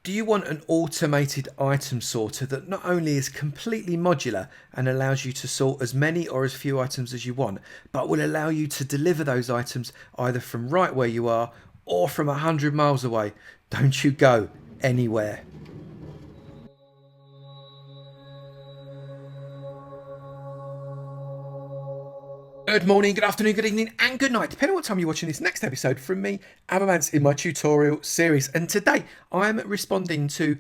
Do you want an automated item sorter that not only is completely modular and allows you to sort as many or as few items as you want, but will allow you to deliver those items either from right where you are or from 100 miles away? Don't you go anywhere. Good morning, good afternoon, good evening, and good night, depending on what time you're watching this next episode from me, Avomance, in my tutorial series. And today I'm responding to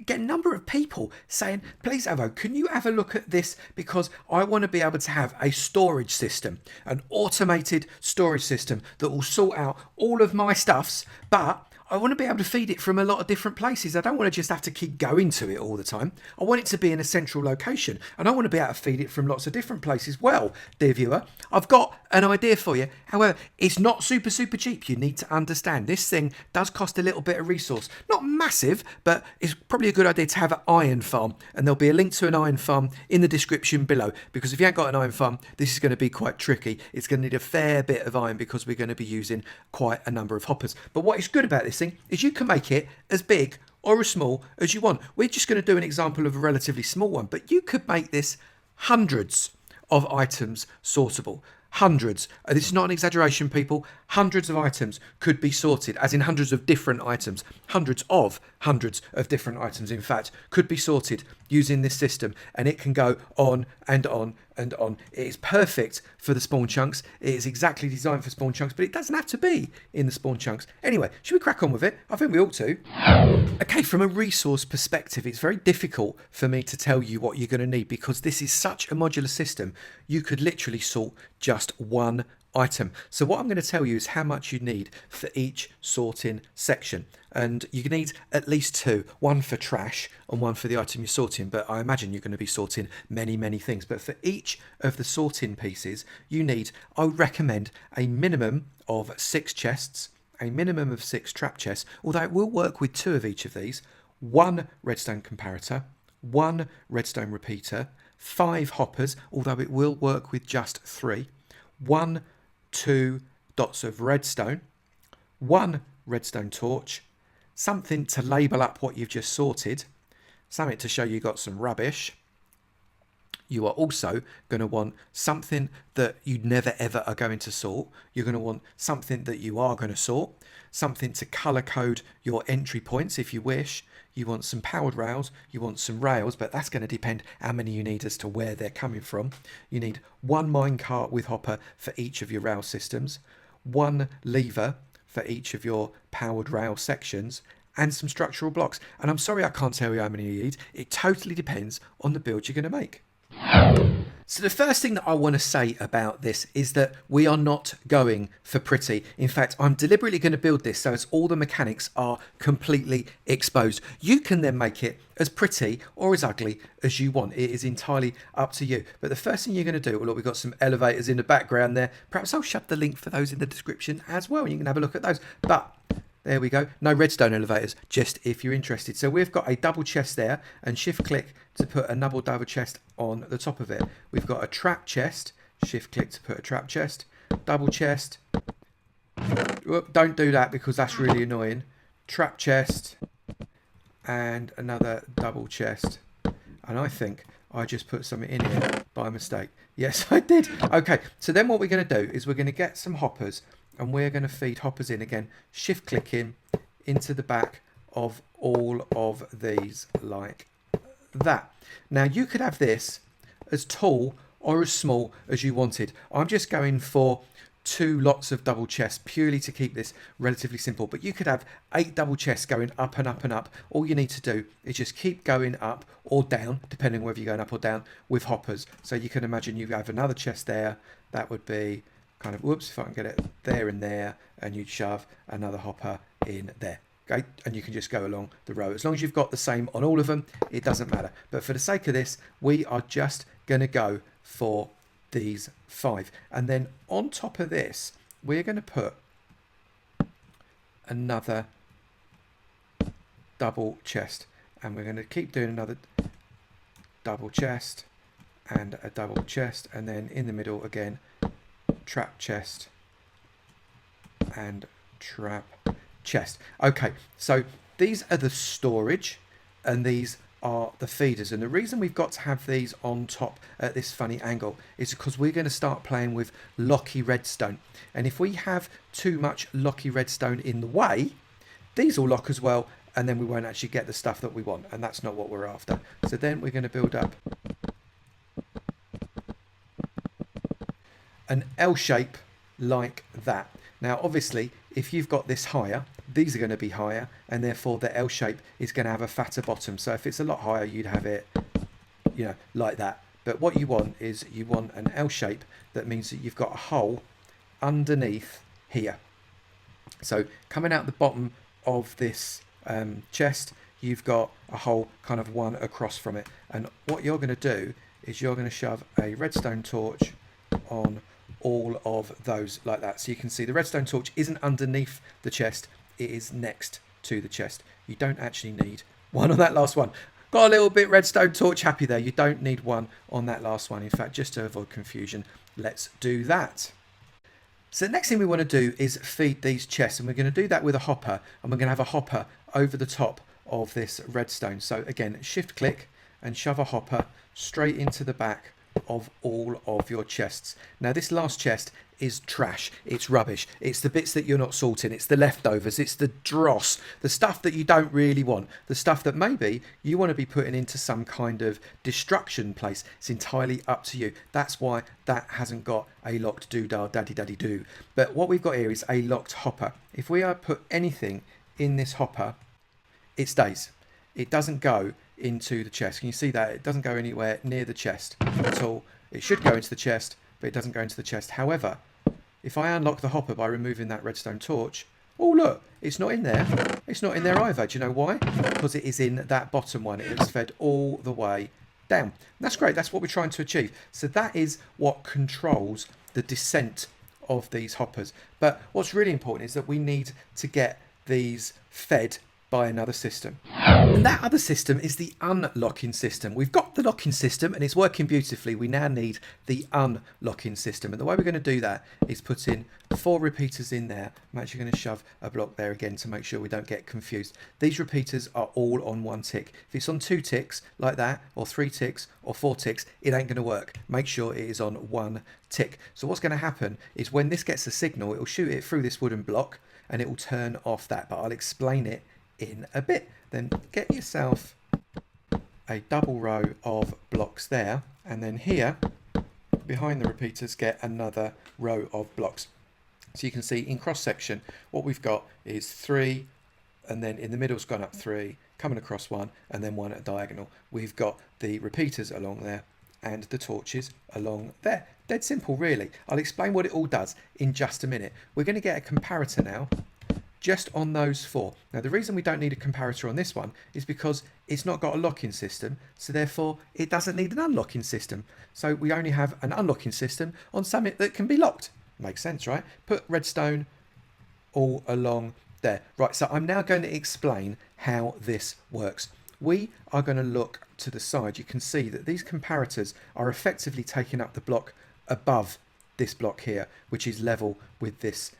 a number of people saying, please, Avo, can you have a look at this? Because I want to be able to have a storage system, an automated storage system that will sort out all of my stuffs, but I want to be able to feed it from a lot of different places. I don't want to just have to keep going to it all the time. I want it to be in a central location, and I want to be able to feed it from lots of different places. Well, dear viewer, I've got an idea for you. However, it's not super cheap. You need to understand this thing does cost a little bit of resource. Not massive, but it's probably a good idea to have an iron farm, and there'll be a link to an iron farm in the description below, because if you ain't got an iron farm, this is going to be quite tricky. It's going to need a fair bit of iron because we're going to be using quite a number of hoppers. But what is good about this is you can make it as big or as small as you want. We're just going to do an example of a relatively small one, but you could make this hundreds of items sortable. Hundreds. This is not an exaggeration, people. Hundreds of items could be sorted, as in hundreds of different items. Hundreds of different items, in fact, could be sorted using this system, and it can go on and on and on. It is perfect for the spawn chunks. It is exactly designed for spawn chunks, but it doesn't have to be in the spawn chunks. Anyway, should we crack on with it? I think we ought to. Okay, from a resource perspective, it's very difficult for me to tell you what you're going to need, because this is such a modular system. You could literally sort just one item. So what I'm going to tell you is how much you need for each sorting section, and you need at least two, one for trash and one for the item you're sorting, but I imagine you're going to be sorting many things. But for each of the sorting pieces you need, I would recommend a minimum of 6 chests, a minimum of 6 trap chests, although it will work with 2 of each of these, 1 redstone comparator, 1 redstone repeater, 5 hoppers, although it will work with just 3, 2 dots of redstone, 1 redstone torch, something to label up what you've just sorted, something to show you got some rubbish. You are also going to want something that you never ever are going to sort. You're going to want something that you are going to sort, something to colour code your entry points if you wish. You want some powered rails, you want some rails, but that's going to depend how many you need as to where they're coming from. You need 1 minecart with hopper for each of your rail systems, 1 lever for each of your powered rail sections, and some structural blocks. And I'm sorry I can't tell you how many you need. It totally depends on the build you're going to make. So the first thing that I want to say about this is that we are not going for pretty. In fact, I'm deliberately going to build this so as all the mechanics are completely exposed. You can then make it as pretty or as ugly as you want. It is entirely up to you. But the first thing you're going to do, well, look, we've got some elevators in the background there. Perhaps I'll shove the link for those in the description as well, and you can have a look at those. But there we go. No redstone elevators, just if you're interested. So we've got a double chest there, and shift click to put another double chest on the top of it. We've got a trap chest, shift click to put a trap chest, double chest. Whoop, don't do that because that's really annoying. Trap chest and another double chest. And I think I just put something in here by mistake. Yes, I did. Okay, so then what we're going to do is we're going to get some hoppers, and we're going to feed hoppers in again, shift clicking into the back of all of these like that. Now you could have this as tall or as small as you wanted. I'm just going for 2 lots of double chests purely to keep this relatively simple, but you could have 8 double chests going up and up and up. All you need to do is just keep going up or down, depending on whether you're going up or down, with hoppers. So you can imagine you have another chest there, that would be kind of, whoops, if I can get it there and there, and you'd shove another hopper in there. Okay, and you can just go along the row. As long as you've got the same on all of them, it doesn't matter. But for the sake of this, we are just going to go for these 5. And then on top of this, we're going to put another double chest. And we're going to keep doing another double chest and a double chest. And then in the middle again, trap chest and trap chest. Okay, so these are the storage and these are the feeders. And the reason we've got to have these on top at this funny angle is because we're going to start playing with locky redstone. And if we have too much locky redstone in the way, these will lock as well, and then we won't actually get the stuff that we want, and that's not what we're after. So then we're going to build up an L shape like that. Now obviously if you've got this higher, these are going to be higher, and therefore the L shape is going to have a fatter bottom. So if it's a lot higher, you'd have it, you know, like that. But what you want is you want an L shape that means that you've got a hole underneath here. So coming out the bottom of this chest, you've got a hole kind of one across from it. And what you're going to do is you're going to shove a redstone torch on all of those like that. So you can see the redstone torch isn't underneath the chest, it is next to the chest. You don't actually need one on that last one. Got a little bit redstone torch happy there. You don't need one on that last one. In fact, just to avoid confusion, let's do that. So the next thing we want to do is feed these chests, and we're going to do that with a hopper, and we're going to have a hopper over the top of this redstone. So again, shift click and shove a hopper straight into the back of all of your chests. Now this last chest is trash, it's rubbish, it's the bits that you're not sorting, it's the leftovers, it's the dross, the stuff that you don't really want, the stuff that maybe you want to be putting into some kind of destruction place. It's entirely up to you. That's why that hasn't got a locked doodah daddy daddy do. But what we've got here is a locked hopper. If we put anything in this hopper, it stays. It doesn't go into the chest. Can you see that? It doesn't go anywhere near the chest at all. It should go into the chest, but it doesn't go into the chest. However, if I unlock the hopper by removing that redstone torch, oh look, it's not in there. It's not in there either. Do you know why? Because it is in that bottom one. It is fed all the way down. That's great. That's what we're trying to achieve. So that is what controls the descent of these hoppers. But what's really important is that we need to get these fed by another system. And that other system is the unlocking system. We've got the locking system and it's working beautifully. We now need the unlocking system. And the way we're going to do that is put in 4 repeaters in there. I'm actually going to shove a block there again to make sure we don't get confused. These repeaters are all on 1 tick. If it's on 2 ticks like that, or 3 ticks, or 4 ticks, it ain't going to work. Make sure it is on 1 tick. So what's going to happen is when this gets a signal, it will shoot it through this wooden block and it will turn off that. But I'll explain it in a bit. Then get yourself a double row of blocks there, and then here behind the repeaters get another row of blocks. So you can see in cross section what we've got is 3, and then in the middle's gone up 3, coming across 1, and then 1 at diagonal. We've got the repeaters along there and the torches along there. Dead simple really. I'll explain what it all does in just a minute. We're going to get a comparator now just on those 4. Now the reason we don't need a comparator on this one is because it's not got a locking system, so therefore it doesn't need an unlocking system. So we only have an unlocking system on something that can be locked. Makes sense, right? Put redstone all along there. Right, so I'm now going to explain how this works. We are going to look to the side. You can see that these comparators are effectively taking up the block above this block here, which is level with this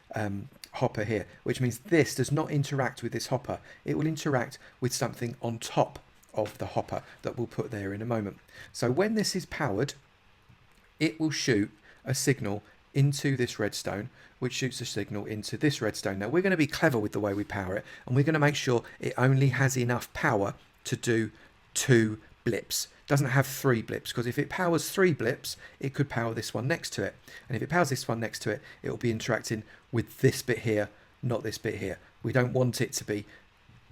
hopper here, which means this does not interact with this hopper. It will interact with something on top of the hopper that we'll put there in a moment. So when this is powered, it will shoot a signal into this redstone, which shoots a signal into this redstone. Now we're going to be clever with the way we power it, and we're going to make sure it only has enough power to do 2 blips. It doesn't have 3 blips, because if it powers 3 blips, it could power this one next to it. And if it powers this one next to it, it will be interacting with this bit here, not this bit here. We don't want it to be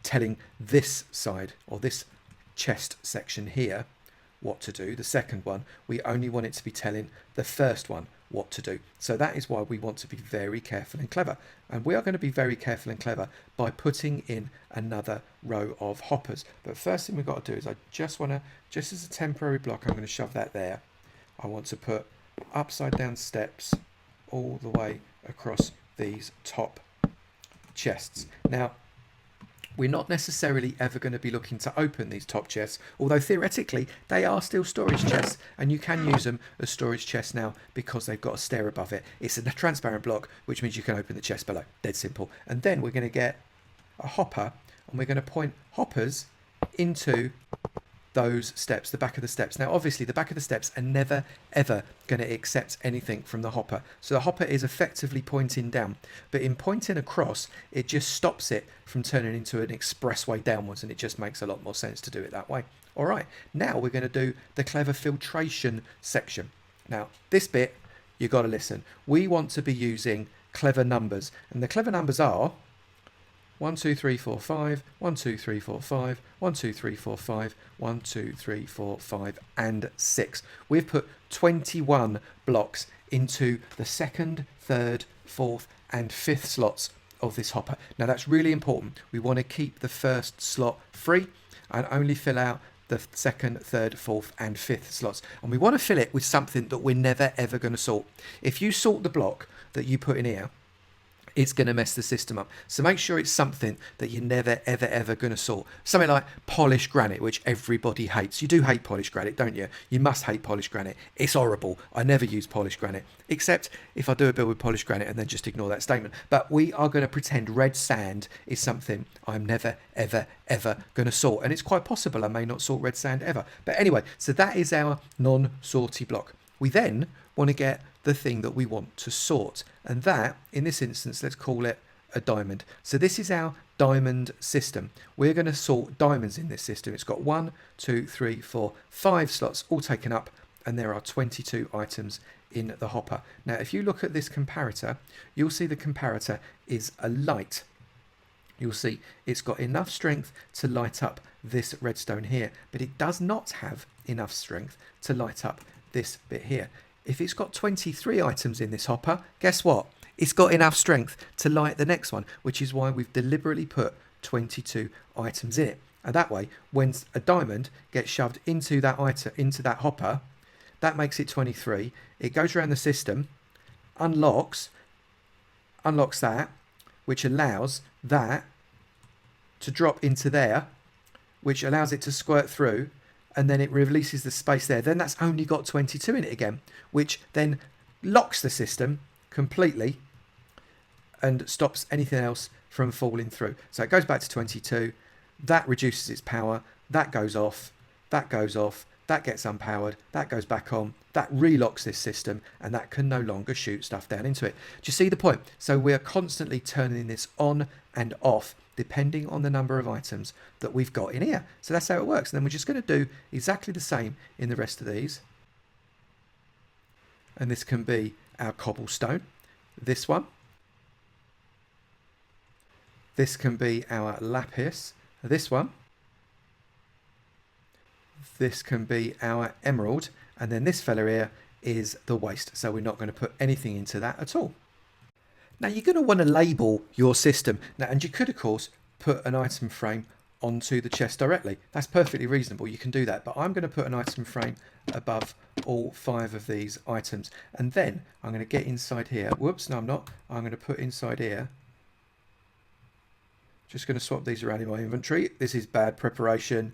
telling this side or this chest section here what to do, the second one. We only want it to be telling the first one what to do. So that is why we want to be very careful and clever. And we are going to be very careful and clever by putting in another row of hoppers. But first thing we've got to do is I just want to, just as a temporary block, I'm going to shove that there. I want to put upside down steps all the way across these top chests. Now, we're not necessarily ever going to be looking to open these top chests, although theoretically they are still storage chests, and you can use them as storage chests now because they've got a stair above it. It's a transparent block, which means you can open the chest below. Dead simple. And then we're going to get a hopper and we're going to point hoppers into those steps, the back of the steps. Now obviously the back of the steps are never ever going to accept anything from the hopper, so the hopper is effectively pointing down, but in pointing across it just stops it from turning into an expressway downwards, and it just makes a lot more sense to do it that way. All right, now we're going to do the clever filtration section. Now this bit you got to listen. We want to be using clever numbers, and the clever numbers are 1, 2, 3, 4, 5, 1, 2, 3, 4, 5, 1, 2, 3, 4, 5, 1, 2, 3, 4, 5, and 6. We've put 21 blocks into the second, third, fourth, and fifth slots of this hopper. Now that's really important. We want to keep the first slot free and only fill out the second, third, fourth, and fifth slots. And we want to fill it with something that we're never ever going to sort. If you sort the block that you put in here, it's going to mess the system up. So make sure it's something that you're never ever ever going to sort. Something like polished granite, which everybody hates. You do hate polished granite, don't you? You must hate polished granite. It's horrible. I never use polished granite, except if I do a build with polished granite, and then just ignore that statement. But we are going to pretend red sand is something I'm never ever ever going to sort, and it's quite possible I may not sort red sand ever. But anyway, so that is our non-sorty block. We then want to get the thing that we want to sort, and that in this instance, let's call it a diamond. So this is our diamond system. We're going to sort diamonds in this system. It's got 1, 2, 3, 4, 5 slots all taken up, and there are 22 items in the hopper. Now if you look at this comparator, you'll see the comparator is a light. You'll see it's got enough strength to light up this redstone here, but it does not have enough strength to light up this bit here. If it's got 23 items in this hopper, guess what? It's got enough strength to light the next one, which is why we've deliberately put 22 items in it. And that way, when a diamond gets shoved into that item, into that hopper, that makes it 23. It goes around the system, unlocks that, which allows that to drop into there, which allows it to squirt through, and then it releases the space there. Then that's only got 22 in it again, which then locks the system completely and stops anything else from falling through. So it goes back to 22, that reduces its power, that goes off, that gets unpowered, that goes back on, that relocks this system, and that can no longer shoot stuff down into it. Do you see the point? So we're constantly turning this on and off depending on the number of items that we've got in here. So that's how it works. And then we're just going to do exactly the same in the rest of these. And this can be our cobblestone, this one. This can be our lapis, this one. This can be our emerald, and then this fella here is the waste. So we're not going to put anything into that at all. Now you're going to want to label your system. Now, and you could of course put an item frame onto the chest directly. That's perfectly reasonable. You can do that, but I'm going to put an item frame above all 5 of these items, and then I'm going to get inside here. Whoops, no I'm not. I'm going to put inside here. Just going to swap these around in my inventory. This is bad preparation.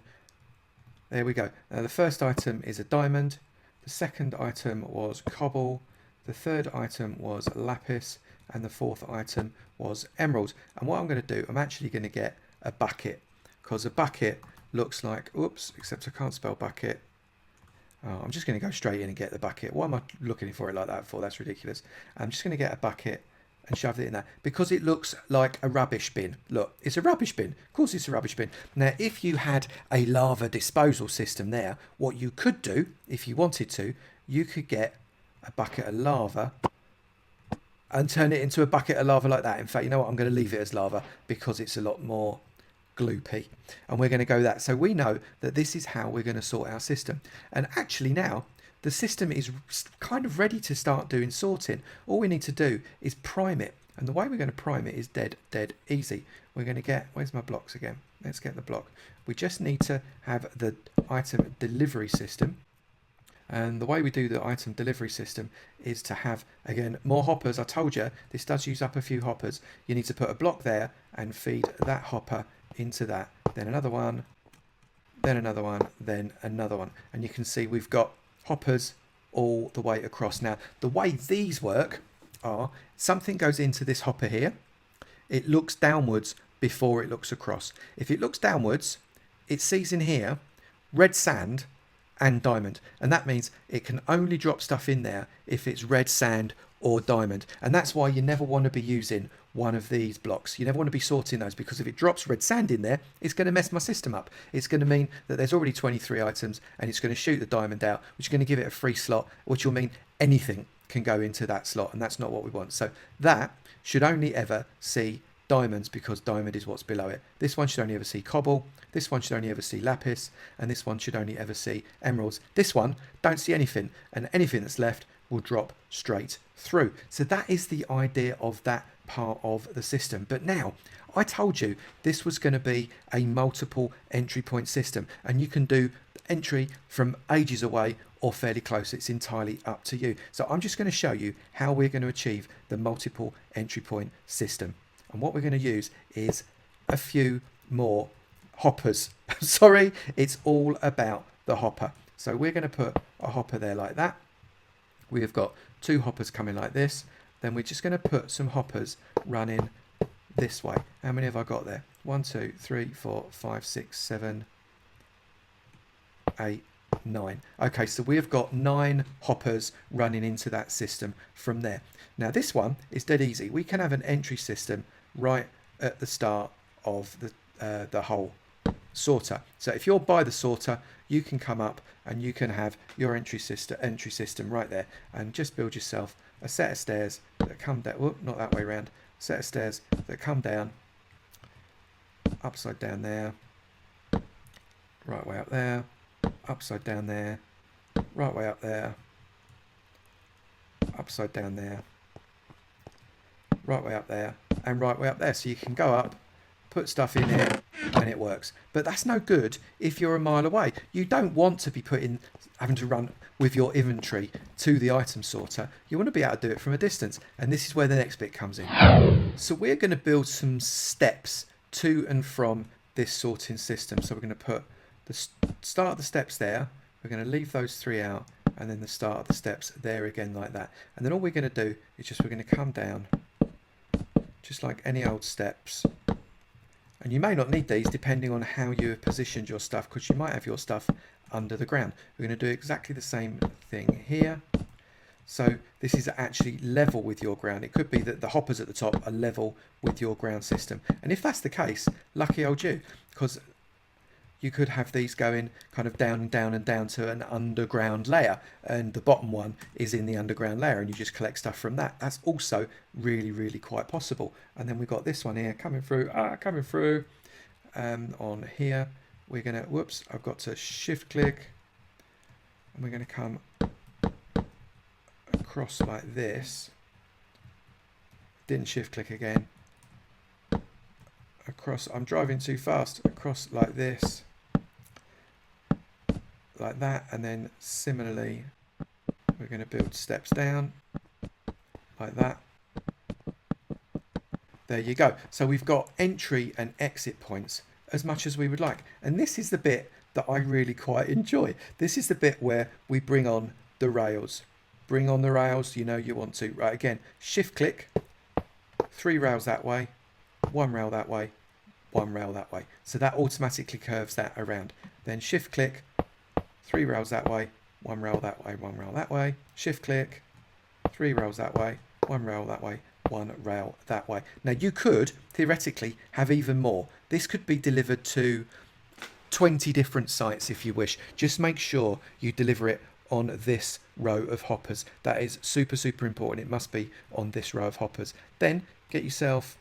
There we go. Now the first item is a diamond. The second item was cobble. The third item was lapis. And the fourth item was emerald. And what I'm going to do, I'm actually going to get a bucket, because a bucket looks like, oops, except I can't spell bucket. I'm just going to go straight in and get the bucket. What am I looking for it like that for? That's ridiculous. I'm just going to get a bucket and shove it in there because it looks like a rubbish bin. Look, it's a rubbish bin. Of course it's a rubbish bin. Now, if you had a lava disposal system there, what you could do, if you wanted to, you could get a bucket of lava and turn it into a bucket of lava like that. In fact, you know what? I'm going to leave it as lava because it's a lot more gloopy. And we're going to go that. So we know that this is how we're going to sort our system. And actually now, the system is kind of ready to start doing sorting. All we need to do is prime it. And the way we're going to prime it is dead easy. We're going to get, where's my blocks again? Let's get the block. We just need to have the item delivery system. And the way we do the item delivery system is to have, again, more hoppers. I told you, this does use up a few hoppers. You need to put a block there and feed that hopper into that. Then another one, then another one, then another one. And you can see we've got hoppers all the way across. Now, the way these work are, something goes into this hopper here. It looks downwards before it looks across. If it looks downwards, it sees in here red sand and diamond, and that means it can only drop stuff in there if it's red sand or diamond. And that's why you never want to be using one of these blocks. You never want to be sorting those, because if it drops red sand in there, it's going to mess my system up. It's going to mean that there's already 23 items and it's going to shoot the diamond out, which is going to give it a free slot, which will mean anything can go into that slot, and that's not what we want. So that should only ever see diamonds, because diamond is what's below it. This one should only ever see cobble, this one should only ever see lapis, and this one should only ever see emeralds. This one don't see anything, and anything that's left will drop straight through. So that is the idea of that part of the system. But now, I told you this was going to be a multiple entry point system, and you can do entry from ages away or fairly close. It's entirely up to you. So I'm just going to show you how we're going to achieve the multiple entry point system. And what we're going to use is a few more hoppers. Sorry, it's all about the hopper. So we're going to put a hopper there like that. We have got 2 hoppers coming like this. Then we're just going to put some hoppers running this way. How many have I got there? 1, 2, 3, 4, 5, 6, 7, 8, 9. Okay, so we've got 9 hoppers running into that system from there. Now this one is dead easy. We can have an entry system right at the start of the whole sorter. So if you're by the sorter, you can come up and you can have your entry system right there, and just build yourself a set of stairs that come down. Whoop, not that way around. Set of stairs that come down, upside down there, right way up there, upside down there, right way up there, upside down there, right way up there, and right way up there. So you can go up, put stuff in here, and it works. But that's no good if you're a mile away. You don't want to be having to run with your inventory to the item sorter. You want to be able to do it from a distance, and this is where the next bit comes in. So we're going to build some steps to and from this sorting system. So we're going to put the start of the steps there. We're going to leave those 3 out, and then the start of the steps there again like that. And then all we're going to do is we're going to come down just like any old steps. And you may not need these depending on how you have positioned your stuff, because you might have your stuff under the ground. We're going to do exactly the same thing here. So this is actually level with your ground. It could be that the hoppers at the top are level with your ground system. And if that's the case, lucky old you, because you could have these going kind of down and down and down to an underground layer, and the bottom one is in the underground layer, and you just collect stuff from that. That's also really, really quite possible. And then we've got this one here coming through on here. We're going to, whoops, I've got to shift click, and we're going to come across like this. Didn't shift click again. Across, I'm driving too fast, across like this, like that, and then similarly we're going to build steps down like that. There you go. So we've got entry and exit points as much as we would like, and this is the bit that I really quite enjoy. This is the bit where we bring on the rails. Bring on the rails, you know you want to. Right, again, shift click, 3 rails that way, 1 rail that way, 1 rail that way. So that automatically curves that around. Then shift click, 3 rails that way, 1 rail that way, 1 rail that way. Shift click, 3 rails that way, 1 rail that way, 1 rail that way. Now you could theoretically have even more. This could be delivered to 20 different sites if you wish. Just make sure you deliver it on this row of hoppers. That is super, super important. It must be on this row of hoppers. Then get yourself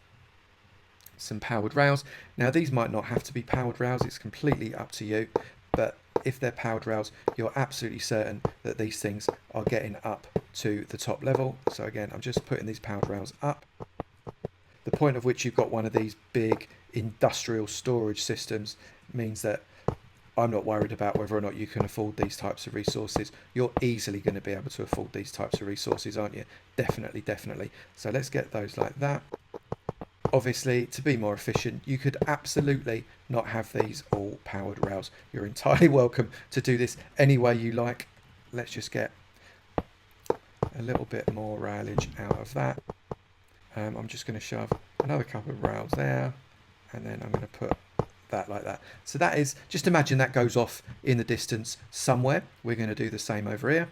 some powered rails. Now these might not have to be powered rails, it's completely up to you, but if they're powered rails, you're absolutely certain that these things are getting up to the top level. So again, I'm just putting these powered rails up. The point of which you've got one of these big industrial storage systems means that I'm not worried about whether or not you can afford these types of resources. You're easily going to be able to afford these types of resources, aren't you? Definitely, definitely. So let's get those like that. Obviously, to be more efficient, you could absolutely not have these all powered rails. You're entirely welcome to do this any way you like. Let's just get a little bit more railage out of that. I'm just going to shove another couple of rails there, and then I'm going to put that like that. So that is, just imagine that goes off in the distance somewhere. We're going to do the same over here.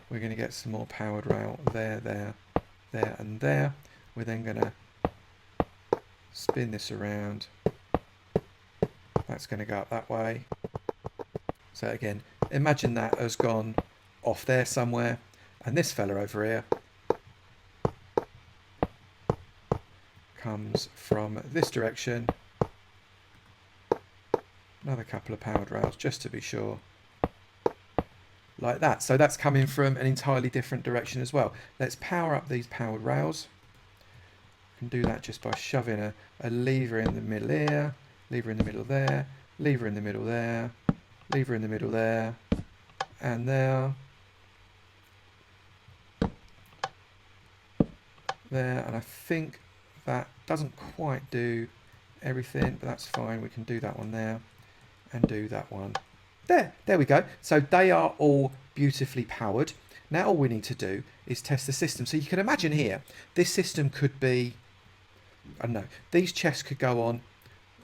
We're going to get some more powered rail there, there, there and there. We're then going to spin this around. That's going to go up that way. So again, imagine that has gone off there somewhere, and this fella over here comes from this direction. Another couple of powered rails just to be sure, like that. So that's coming from an entirely different direction as well. Let's power up these powered rails. You can do that just by shoving a lever in the middle here, lever in the middle there, lever in the middle there, lever in the middle there, and there, there. And I think that doesn't quite do everything, but that's fine. We can do that one there and do that one there. There we go. So they are all beautifully powered. Now all we need to do is test the system. So you can imagine here, this system could be, I don't know, these chests could go on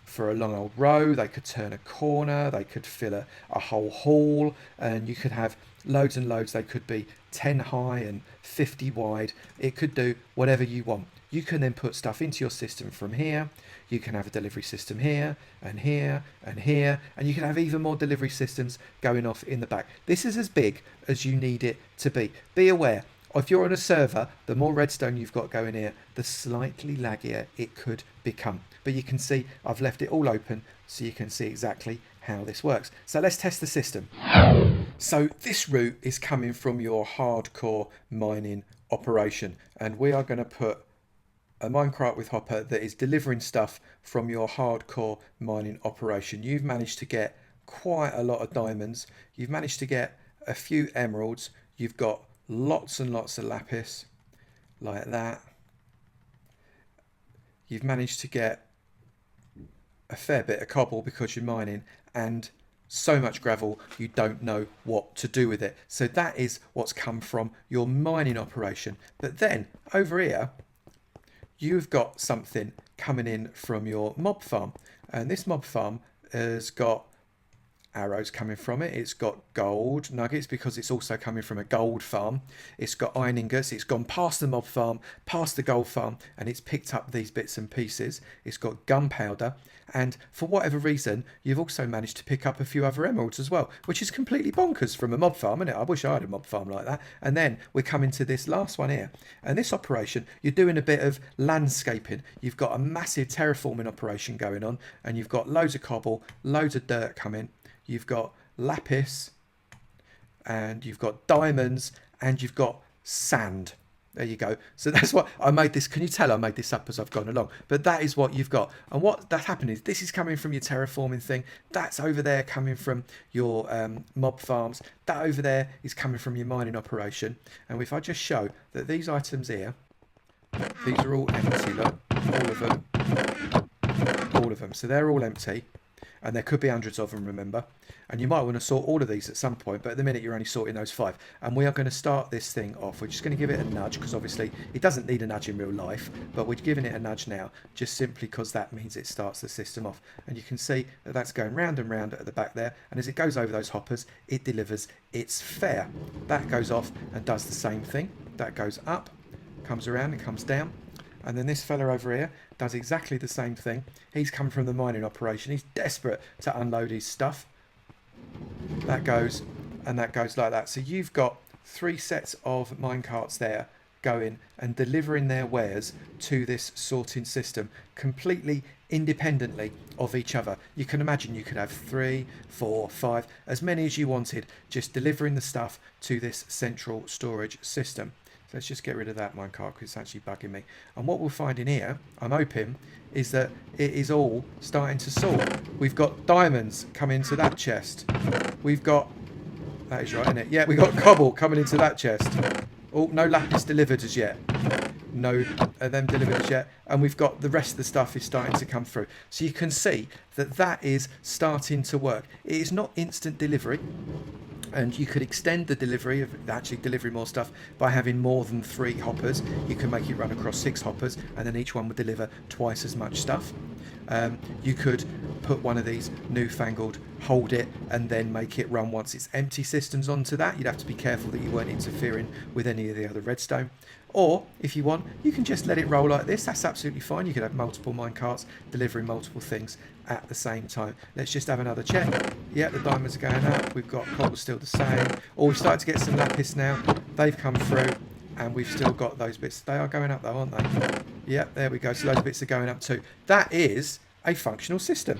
for a long old row, they could turn a corner, they could fill a whole hall, and you could have loads and loads. They could be 10 high and 50 wide. It could do whatever you want. You can then put stuff into your system from here. You can have a delivery system here and here and here, and you can have even more delivery systems going off in the back. This is as big as you need it to be. Be aware, if you're on a server, the more redstone you've got going here, the slightly laggier it could become. But you can see I've left it all open so you can see exactly how this works. So let's test the system. So this route is coming from your hardcore mining operation, and we are going to put a minecart with hopper that is delivering stuff from your hardcore mining operation. You've managed to get quite a lot of diamonds. You've managed to get a few emeralds. You've got lots and lots of lapis like that. You've managed to get a fair bit of cobble because you're mining, and so much gravel you don't know what to do with it. So that is what's come from your mining operation. But then over here you've got something coming in from your mob farm, and this mob farm has got arrows coming from it. It's got gold nuggets because it's also coming from a gold farm. It's got iron ingots. It's gone past the mob farm, past the gold farm, and it's picked up these bits and pieces. It's got gunpowder, and for whatever reason you've also managed to pick up a few other emeralds as well, which is completely bonkers from a mob farm, isn't it? I wish I had a mob farm like that. And then we're coming to this last one here, and this operation you're doing a bit of landscaping. You've got a massive terraforming operation going on, and you've got loads of cobble, loads of dirt coming. You've got lapis, and you've got diamonds, and you've got sand. There you go. So that's what I made this. Can you tell I made this up as I've gone along? But that is what you've got. And what that happened is this is coming from your terraforming thing. That's over there coming from your mob farms. That over there is coming from your mining operation. And if I just show that these items here, these are all empty. Look, all of them. All of them. So they're all empty. And there could be hundreds of them, remember. And you might want to sort all of these at some point, but at the minute you're only sorting those 5. And we are going to start this thing off. We're just going to give it a nudge, because obviously it doesn't need a nudge in real life, but we're giving it a nudge now, just simply because that means it starts the system off. And you can see that that's going round and round at the back there, and as it goes over those hoppers, it delivers its fare. That goes off and does the same thing. That goes up, comes around and comes down. And then this fella over here does exactly the same thing. He's come from the mining operation. He's desperate to unload his stuff. That goes, and that goes like that. So you've got 3 sets of minecarts there going and delivering their wares to this sorting system completely independently of each other. You can imagine you could have 3, 4, 5, as many as you wanted, just delivering the stuff to this central storage system. Let's just get rid of that minecart because it's actually bugging me. And what we'll find in here, I'm hoping, is that it is all starting to sort. We've got diamonds coming into that chest. We've got, that is right, isn't it? Yeah, we've got cobble coming into that chest. Oh, no lapis delivered as yet. No them delivered as yet. And we've got the rest of the stuff is starting to come through. So you can see that that is starting to work. It is not instant delivery. And you could extend the delivery of actually delivering more stuff by having more than 3 hoppers. You can make it run across 6 hoppers, and then each one would deliver twice as much stuff. You could put one of these newfangled hold it and then make it run once it's empty systems onto that. You'd have to be careful that you weren't interfering with any of the other redstone. Or if you want, you can just let it roll like this. That's absolutely fine. You could have multiple minecarts delivering multiple things at the same time. Let's just have another check. Yeah, the diamonds are going up. We've got copper still the same. Or we've started to get some lapis now. They've come through, and we've still got those bits. They are going up though, aren't they? Yeah, there we go. So those bits are going up too. That is a functional system.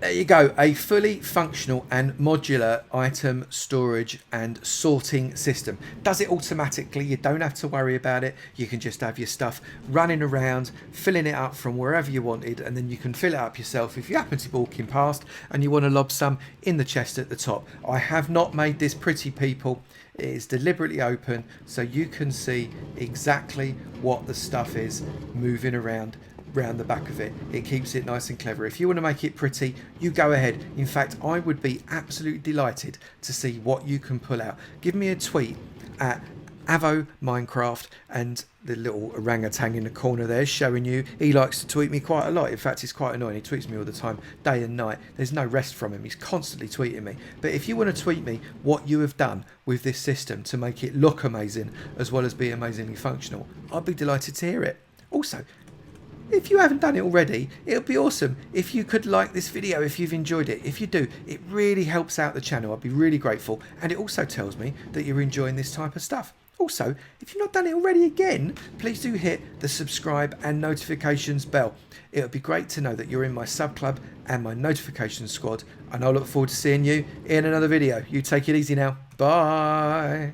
There you go, a fully functional and modular item storage and sorting system. Does it automatically. You don't have to worry about it. You can just have your stuff running around, filling it up from wherever you wanted, and then you can fill it up yourself if you happen to be walking past and you want to lob some in the chest at the top. I have not made this pretty, people. It is deliberately open so you can see exactly what the stuff is moving around the back of it. It keeps it nice and clever. If you want to make it pretty, you go ahead. In fact, I would be absolutely delighted to see what you can pull out. Give me a tweet at Avo Minecraft, and the little orangutan in the corner there showing you he likes to tweet me quite a lot. In fact, he's quite annoying. He tweets me all the time, day and night. There's no rest from him. He's constantly tweeting me. But if you want to tweet me what you have done with this system to make it look amazing as well as be amazingly functional, I'd be delighted to hear it. Also, if you haven't done it already, it would be awesome if you could like this video if you've enjoyed it. If you do, it really helps out the channel. I'd be really grateful, and it also tells me that you're enjoying this type of stuff. Also, if you've not done it already again, please do hit the subscribe and notifications bell. It would be great to know that you're in my sub club and my notification squad, and I'll look forward to seeing you in another video. You take it easy now. Bye.